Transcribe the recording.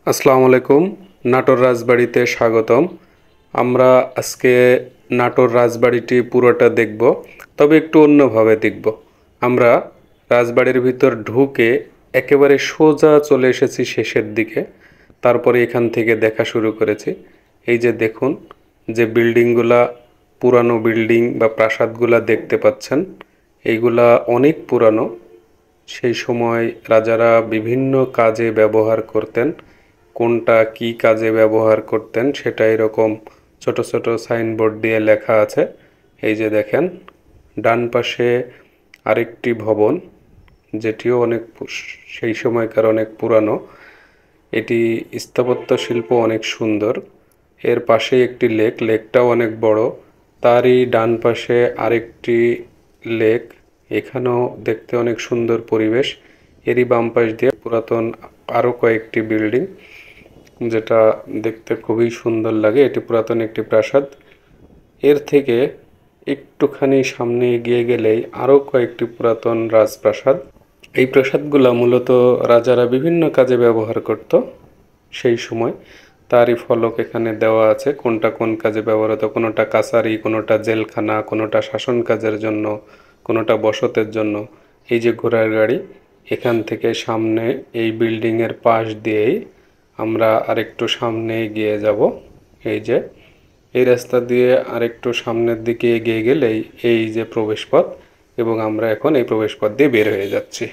আসসালামু আলাইকুম। নাটোর রাজবাড়িতে স্বাগতম। আমরা আজকে নাটোর রাজবাড়িটি পুরোটা দেখব, তবে একটু অন্যভাবে দেখব। আমরা রাজবাড়ির ভিতর ঢুকে একেবারে সোজা চলে এসেছি শেষের দিকে, তারপরে এখান থেকে দেখা শুরু করেছি। এই যে দেখুন, যে বিল্ডিংগুলা, পুরানো বিল্ডিং বা প্রাসাদগুলা দেখতে পাচ্ছেন, এইগুলা অনেক পুরানো। সেই সময় রাজারা বিভিন্ন কাজে ব্যবহার করতেন। কোনটা কি কাজে ব্যবহার করতেন সেটা এরকম ছোট ছোট সাইনবোর্ড দিয়ে লেখা আছে। এই যে দেখেন, ডান পাশে আরেকটি ভবন, যেটিও সেই সময়কার অনেক পুরানো। এটি স্থাপত্য শিল্প অনেক সুন্দর। এর পাশে একটি লেকটাও অনেক বড়। তারই ডান পাশে আরেকটি লেক, এখানেও দেখতে অনেক সুন্দর পরিবেশ। এরই বাম পাশ দিয়ে পুরাতন আরও কয়েকটি বিল্ডিং, যেটা দেখতে খুবই সুন্দর লাগে। এটি পুরাতন একটি প্রাসাদ। এর থেকে একটুখানি সামনে এগিয়ে গেলেই আরও কয়েকটি পুরাতন রাজপ্রাসাদ। এই প্রাসাদগুলো মূলত রাজারা বিভিন্ন কাজে ব্যবহার করত সেই সময়। তারই ফলক এখানে দেওয়া আছে, কোনটা কোন কাজে ব্যবহার হতো। কোনোটা কাছারি, কোনোটা জেলখানা, কোনোটা শাসন কাজের জন্য, কোনোটা বসতের জন্য। এই যে ঘোড়ার গাড়ি, এখান থেকে সামনে এই বিল্ডিংয়ের পাশ দিয়েই আমরা আরেকটু সামনে এগিয়ে যাব। এই যে এই রাস্তা দিয়ে আরেকটু সামনের দিকে এগিয়ে গেলেই এই যে প্রবেশপথ, এবং আমরা এখন এই প্রবেশপথ দিয়ে বের হয়ে যাচ্ছি।